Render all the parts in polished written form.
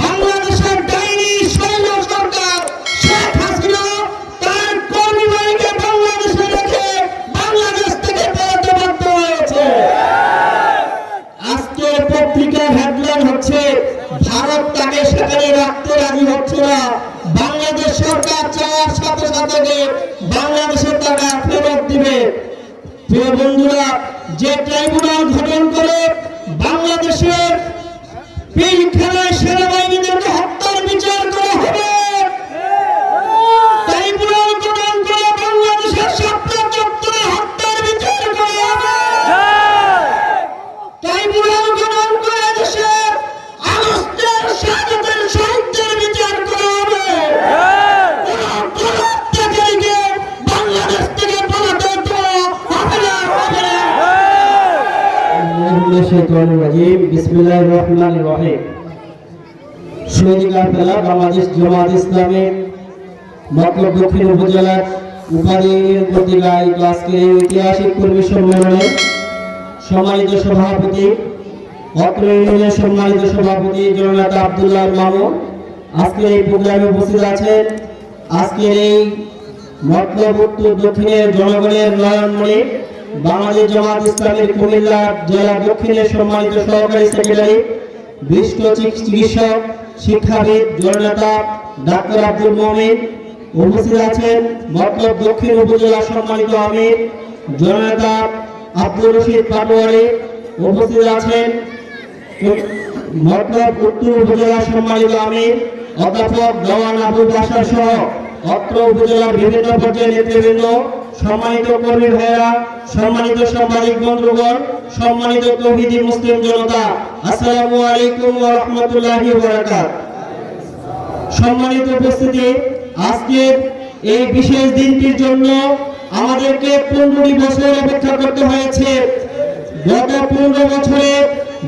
বাংলাদেশের ডাইনি শৈল সরকার শেখ হাসিনা তার কর্মী বাহিনীকে বাংলাদেশে রেখে বাংলাদেশ থেকে পালাতে বাধ্য হয়েছে। আজকের পত্রিকার হেডলাইন হচ্ছে ভারত তাকে সেখানে রাখতে রাজি হচ্ছে না, বাংলাদেশ সরকার চাওয়ার সাথে সাথে বাংলাদেশের টাকা ফেরত দিবে। প্রিয় বন্ধুরা, যে ট্রাইব্যুনাল গঠন করে বাংলাদেশের পিলখানায় সেনাবাহিনীদেরকে হত্যার বিচার করা হবে, ট্রাইব্যুনাল গঠন করে বাংলাদেশের শাপলা চত্বরে হত্যার বিচার করা হবে, ট্রাইব্যুনাল গঠন করে দেশের আগস্টের শাহাদাতের শহীদদের বিচার করা হবে। বাংলাদেশ থেকে পালাতে দেওয়া হবে না, হবে না। বিসমিল্লাহির রহমানির রহিম। শহীদ কাফেলা বাংলাদেশ জামাত ইসলামের মতলব দক্ষিণ উপজেলার উপাধীর পত্রিকায় আজকের ঐতিহাসিক কর্মী সম্মেলনে সম্মানিত সভাপতি, অত্র ইউনিয়নের সম্মানিত সভাপতি জননেতা আব্দুল্লাহ মামুন আজকের এই প্রোগ্রামে উপস্থিত আছেন। আজকের এই মতলব উত্তর দক্ষিণের জনগণের নয়নমণি বাংলাদেশ জামাত ইসলামের কুমিল্লা জেলা দক্ষিণের সম্মানিত সহকারী সেক্রেটারি, বিশিষ্ট চিকিৎসক, শিক্ষাবিদ জননেতা ডাক্তার আব্দুল মমিন উপস্থিত আছেন। মতলব দক্ষিণ উপজেলা সম্মানিত আমির জননেতা আব্দুর রশিদ পাটোয়ারি উপস্থিত আছেন। মতলব উত্তর উপজেলা সম্মানিত আমির অধ্যাপক দেওয়ান আবুল বাশার সহ অত্র উপজেলার বিভিন্ন পর্যায়ের নেতৃবৃন্দ, সম্মানিত কর্মী ভাইয়েরা, সম্মানিত সাংবাদিক বন্ধুগণ, সম্মানিত তৌহিদি মুসলিম জনতা, আসসালামু আলাইকুম ওয়া রাহমাতুল্লাহি ওয়া বারাকাতুহু। সম্মানিত উপস্থিতি, আজকের এই বিশেষ দিনটির জন্য আমাদেরকে 15 বছর অপেক্ষা করতে হয়েছে। গত 15 বছরে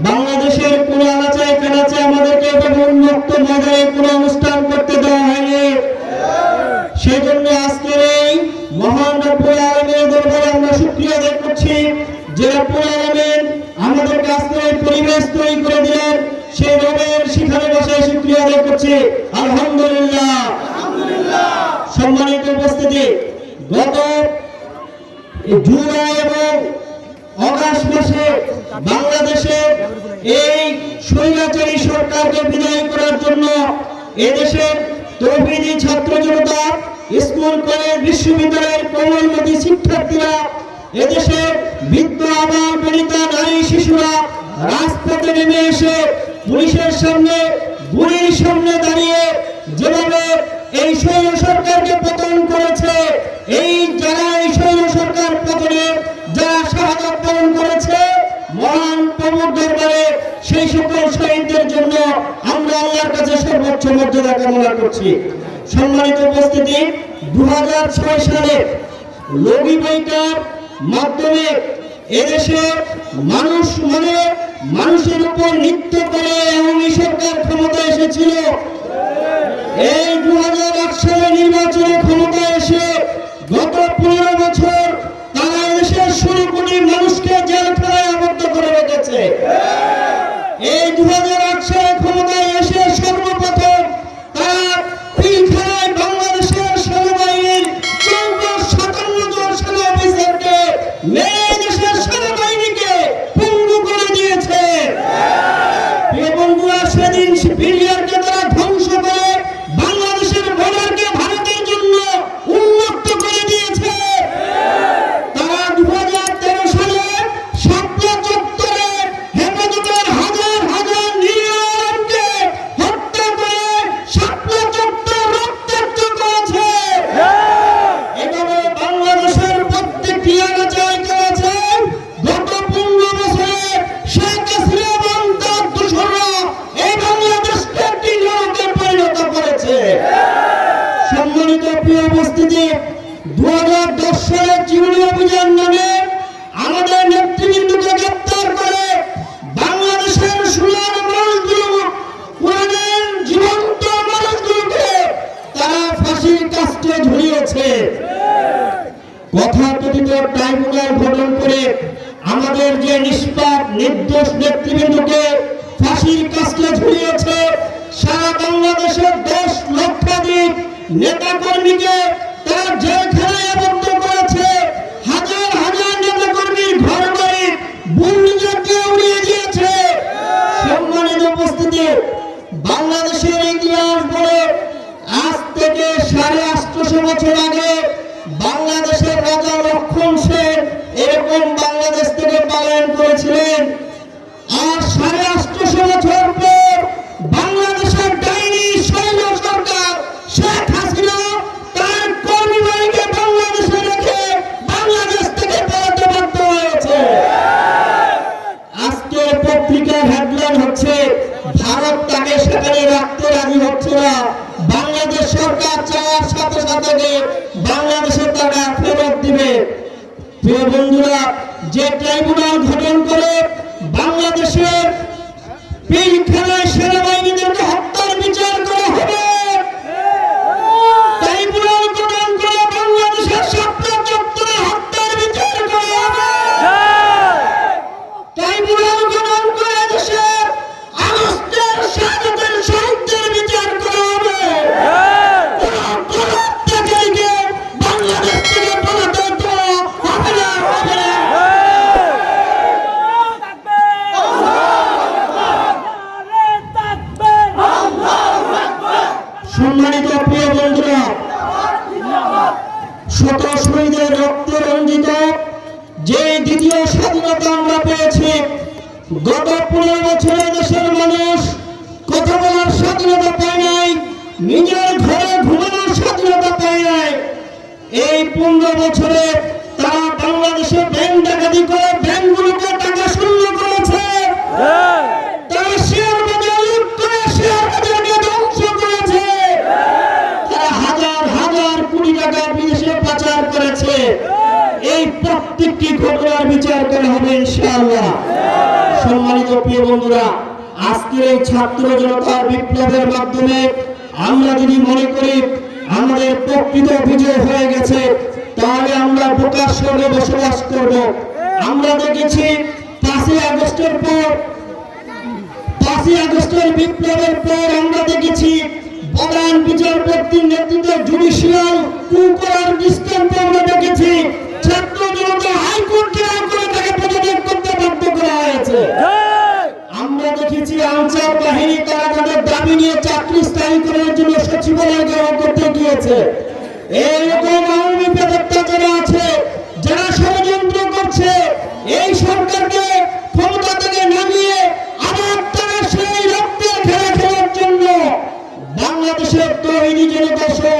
বাংলাদেশের কোন আনাচে কানাচে আমাদেরকে এভাবে উন্মুক্ত মজারে কোন অনুষ্ঠান করতে দেওয়া হয়নি। সেজন্য আজকের এই মহান রব্বুল আলামিনের দরবারে আমরা শুকরিয়া আদায় করছি যে রব্বুল আলামিন আমাদেরকে আজকের এই পরিবেশ তৈরি করে দিলেন। সেই রবের সেখানে বসে শুকরিয়া আদায় করছি, আলহামদুলিল্লাহ। সম্মানিত উপস্থিতি, গত জুলাই এবং আগস্ট মাসে বাংলাদেশে এই স্বৈরাচারী সরকারকে বিদায় করার জন্য এদেশের তৌহিদি ছাত্র জনতা, স্কুল কলেজ বিশ্ববিদ্যালয়ের কোমলমতি শিক্ষার্থীরা, এদেশের বৃদ্ধ আবাল বনিতা নারী শিশুরা রাজপথে নেমে এসে পুলিশের সামনে, গুলির সামনে দাঁড়িয়ে যেভাবে এই স্বৈর সরকারকে পতন করেছে, এই যারা এই স্বৈর সরকার পতনে যারা শাহাদাত বরণ করেছে মহান প্রভুর দরবারে, সেই সকল শহীদদের জন্য আমরা আল্লাহর কাছে সর্বোচ্চ মর্যাদা কামনা করছি। সম্মানিত উপস্থিতি, 2006 সালে লগি বইটার মাধ্যমে এদেশে মানুষের উপর নৃত্য করে আওয়ামী সরকার ক্ষমতা এসেছিল। এই 2008 সালে নির্বাচনে ক্ষমতা এসে গত 15 বছর তারা দেশের 16 কোটি মানুষকে জেলখানায় আবদ্ধ করে রেখেছে। এই 2008 সালে ক্ষমতায় এসে সর্বপ্রথম তারা পিলখানায় বাংলাদেশের সেনাবাহিনীর 57 জন সেনা অফিসারকে মেরে দেশের সেনাবাহিনীকে পঙ্গু করে দিয়েছে। প্রিয় বন্ধুরা, সেদিন বিলিয়ারকে তারা ধ্বংস করে বাংলাদেশের বর্ডারকে ভারতের জন্য উন্মুক্ত করে দিয়েছে। তারা 2013 সালে শাপলা চত্বরে হেফাজতের হাজার হাজার নিরীহকে হত্যা করে শাপলা চত্বর রক্তাক্ত করেছে। এভাবে বাংলাদেশের প্রত্যেকটি এলাকায় করেছে। গত 15 বছরে শেখ হাসিনা এবং তার দোসররা এই বাংলাদেশকে একটি নরকে পরিণত করেছে। সম্মানিত প্রিয় উপস্থিতি, 2010 সালে চিরুনি অভিযান নামে আমাদের নেতৃবৃন্দকে গ্রেপ্তার করে বাংলাদেশের সোনার মানুষগুলো, কোরআনের জীবন্ত মানুষগুলোকে তারা ফাঁসির কাস্টে ঝুলিয়েছে। তথাকথিত ট্রাইব্যুনাল গঠন করে আমাদের যে নিষ্পাপ নির্দোষ নেতৃবৃন্দকে ফাঁসির কাস্টে ঝুলিয়েছে, নেতা কর্মীকে তার জেলখানায় আবদ্ধ করেছে, হাজার হাজার নেতা কর্মীর ঘর বাড়ি বুলডোজারকে উড়িয়ে দিয়েছে। সম্মানিত উপস্থিতি, বাংলাদেশের ইতিহাস বলে আজ থেকে 850 বছর আগে বাংলাদেশের রাজা লক্ষণ সেন এরকম বাংলাদেশ থেকে পলায়ন করেছিলেন। আর 850 বছর পর বাংলাদেশের ডাইনি শৈল সরকার শেখ হাসিনা তার কর্মী বাহিনীকে বাংলাদেশে রেখে বাংলাদেশ থেকে পালাতে বাধ্য হয়েছে। আজকের পত্রিকার হেডলাইন হচ্ছে ভারত তাকে সেখানে রাখতে রাজি হচ্ছে না, বাংলাদেশ সরকার চাওয়ার সাথে সাথে বাংলাদেশের টাকা ফেরত দিবে। প্রিয় বন্ধুরা, যে ট্রাইব্যুনাল গঠন করে বাংলাদেশের পিলখানায় সেনাবাহিনীদেরকে হত্যার বিচার করা হবে, ট্রাইব্যুনাল গঠন করে বাংলাদেশের শাপলা চত্বরে হত্যার বিচার করা হবে, ট্রাইব্যুনাল গঠন করে দেশের আগস্টের শাহাদাতের শহীদদের বিচার করা হবে। বাংলাদেশ থেকে পালাতে দেওয়া হবে না, হবে না। সম্মানিত প্রিয় বন্ধুরা, শত শহীদের রক্তে রঞ্জিত যে দ্বিতীয় স্বাধীনতা আমরা পেয়েছি, গত 15 বছরে দেশের মানুষ কথা বলার স্বাধীনতা পায় নাই, নিজের ঘরে ঘুমানোর স্বাধীনতা পায় নাই। এই 15 বছরে তারা বাংলাদেশে ব্যাংক ডাকাতি করে ব্যাংকগুলোকে টাকা শূন্য করেছে, তারা শেয়ার বাজার লুট করে শেয়ার বাজারকে ধ্বংস করেছে, তারা হাজার হাজার কোটি টাকা বিদেশে পাচার করেছে। এই প্রত্যেকটি ঘটনার বিচার করা হবে ইনশাআল্লাহ। সম্মানিত প্রিয় বন্ধুরা, আজকের এই ছাত্র জনতার বিপ্লবের মাধ্যমে আমরা যদি মনে করি আমাদের প্রকৃত বিজয় হয়ে গেছে, তাহলে আমরা প্রকাশ করে বসবাস করব। আমরা দেখেছি 5ই আগস্টের পর, 5ই আগস্টের বিপ্লবের পর আমরা দেখেছি প্রধান বিচারপতির নেতৃত্বে জুডিশিয়াল কু করার দৃষ্টান্ত আমরা দেখেছি। ছাত্র জনতা হাইকোর্টে করে তাকে পদত্যাগ করতে বাধ্য করা হয়েছে। আমরা দেখেছি আনসার বাহিনী তারা তাদের দাবি নিয়ে চাকরি স্থায়ী করার জন্য সচিবালয় গ্রহণ করতে গিয়েছে। এইরকম আওয়ামী প্রেতাত্মা যারা আছে, যারা ষড়যন্ত্র করছে এই সরকারকে ক্ষমতা থেকে নামিয়ে আবার তারা সেই রক্তের খেলা খেলার জন্য বাংলাদেশের তরুণী জনতা সহ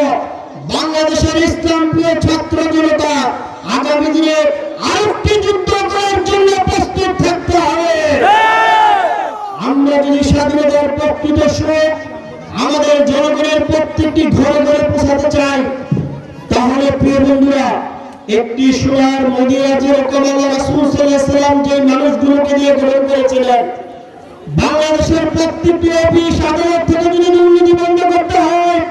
বাংলাদেশের ইসলাম প্রিয় ছাত্র জনতা আগামী দিনে আরেকটি যুদ্ধ করার জন্য প্রস্তুত থাকতে হবে। আমরা যদি স্বাধীনতার প্রকৃত সুখ আমাদের জনগণের প্রত্যেকটি ঘরে ঘরে পৌঁছাতে চাই, তাহলে প্রিয় বন্ধুরা, একটি সোনার মদিনা যেরকম আল্লাহ রাসূল সাল্লাল্লাহু আলাইহি ওয়াসাল্লাম যে মানুষগুলোকে দিয়ে গঠন করেছিলেন, বাংলাদেশের প্রত্যেকটি অফিস আদালত থেকে যদি দুর্নীতি বন্ধ করতে হয়,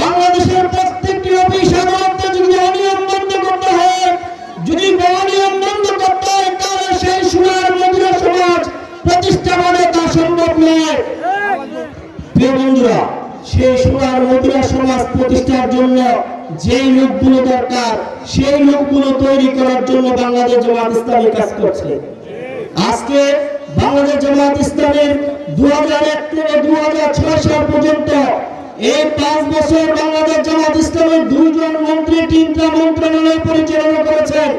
বাংলাদেশের প্রত্যেকটি অফিস আদালত থেকে যদি অনিয়ম বন্ধ করতে হয়, যদি অনিয়ম বন্ধ করতে হয়, তাহলে সেই সোনার মদিনা সমাজ প্রতিষ্ঠা করে তা সম্ভব নয়। প্রিয় বন্ধুরা, সেই সোনার মদিনা সমাজ প্রতিষ্ঠার জন্য যেই লোকগুলো দরকার সেই লোকগুলো তৈরি করার জন্য বাংলাদেশ জামাত ইসলামী কাজ করছে। আজকে বাংলাদেশ জামাত ইসলামের 2001 থেকে 2006 সাল পর্যন্ত এই 5 বছর বাংলাদেশ জামাত ইসলামের 2 জন মন্ত্রী 3টা মন্ত্রণালয় পরিচালনা করেছেন।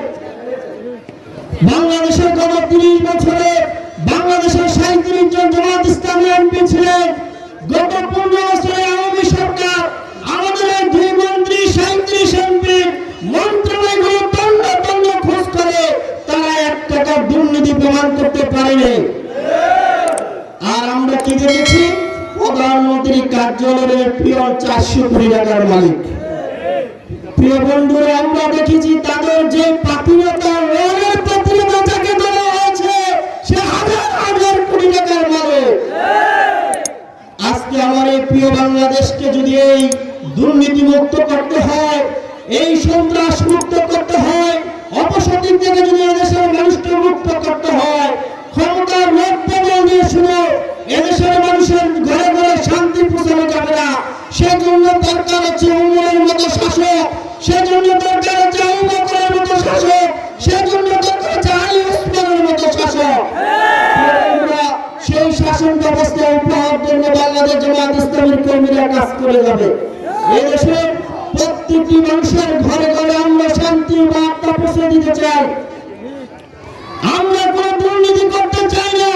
বাংলাদেশের গত 30 বছরে বাংলাদেশের 37 জন জামাত ইসলামী এমপি ছিলেন। গত 15 বছরে আওয়ামী সরকার আমাদের এই 2 মন্ত্রী 37 এমপি মন্ত্রণালয়গুলো তন্ন তন্ন খোঁজ করে তারা 1 টাকা দুর্নীতি প্রমাণ করতে পারেনি। আর আমরা কি দেখেছি? প্রধানমন্ত্রী কার্যালয়ের পিয়ন 400 কোটি টাকার মালিক। প্রিয় বন্ধুরা, আমরা দেখেছি তাদের যে পাতিলতা রয়ের পাতিলতা যাকে দেওয়া হয়েছে সে হাজার হাজার কোটি টাকার মালিক। আজকে আমার এই প্রিয় বাংলাদেশকে যদি এই দুর্নীতি মুক্ত করতে হয়, এই সন্ত্রাস মুক্ত করতে হয়, অপশক্তি থেকে যদি এদেশের মানুষকে মুক্ত করতে হয়, ক্ষমতার লোক বদল দিয়ে শুনো এদেশের মানুষের ঘরে ঘরে শান্তি পৌঁছানো যাবে না। সেজন্য দরকার হচ্ছে উমরের মতো শাসক, সেজন্য দরকার হচ্ছে আবু বকরের মতো শাসক, সেজন্য দরকার হচ্ছে আলী ওসমানের মতো শাসক। আমরা সেই শাসন ব্যবস্থা উপহার জন্য বাংলাদেশ জামায়াত ইসলামীর কর্মীরা কাজ করে যাবে। এদেশে প্রত্যেকটি মানুষের ঘরে ঘরে আমরা শান্তি বার্তা পৌঁছে দিতে চাই। আমরা কোনো দুর্নীতি করতে চাই না,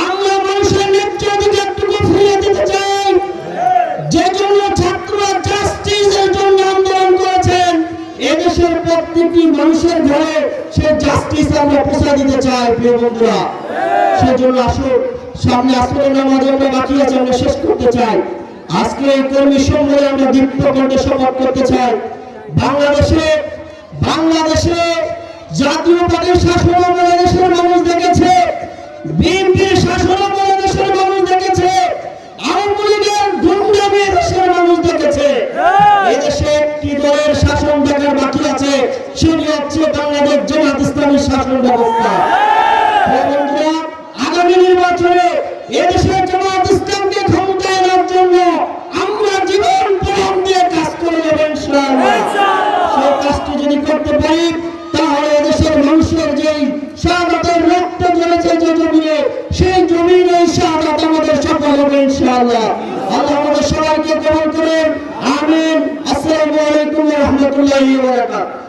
আমরা মানুষের ন্যায্য অধিকারটুকু ফিরিয়ে দিতে চাই। যে জন্য ছাত্ররা জাস্টিসের জন্য আন্দোলন করেছেন, এদেশের প্রত্যেকটি মানুষের ঘরে সে জাস্টিস আমরা পৌঁছে দিতে চাই। প্রিয় বন্ধুরা, সেজন্য আসুন, সামনে আসরের নামাজ আমরা বাকি আছে, আমরা শেষ করতে চাই। আজকে এই কর্মী সম্মেলনে আমরা দীপ্ত কণ্ঠে সমাপ্ত করতে চাই। বাংলাদেশে জাতীয় পার্টির শাসন বাংলাদেশের মানুষ দেখেছে, বিএনপির শাসন বাংলাদেশের মানুষ দেখেছে, আওয়ামী লীগের গুন্ডামি দেশের মানুষ দেখেছে। এদেশে একটি দলের শাসন দেখার বাকি আছে, সেটি হচ্ছে বাংলাদেশ জামায়াত ইসলামীর শাসন ব্যবস্থা। বন্ধুরা, আগামী নির্বাচনে এদেশের জামায়াত ইসলামকে ক্ষমতায় আনার জন্য আমরা জীবন পণ দিয়ে কাজ করে যাব ইনশাআল্লাহ। সেই কাজটি যদি করতে পারি, তাহলে এদেশের মানুষের যেই শাহাদাতের রক্ত ঝরেছে যে জমিনে, সেই জমিনে শাহাদাত আমাদের সফল হবে ইনশাআল্লাহ। আল্লাহ আমাদের সবাইকে কবুল করেন, আমিন। আসসালামু আলাইকুম ওয়া রাহমাতুল্লাহি ওয়া বারাকাতুহু।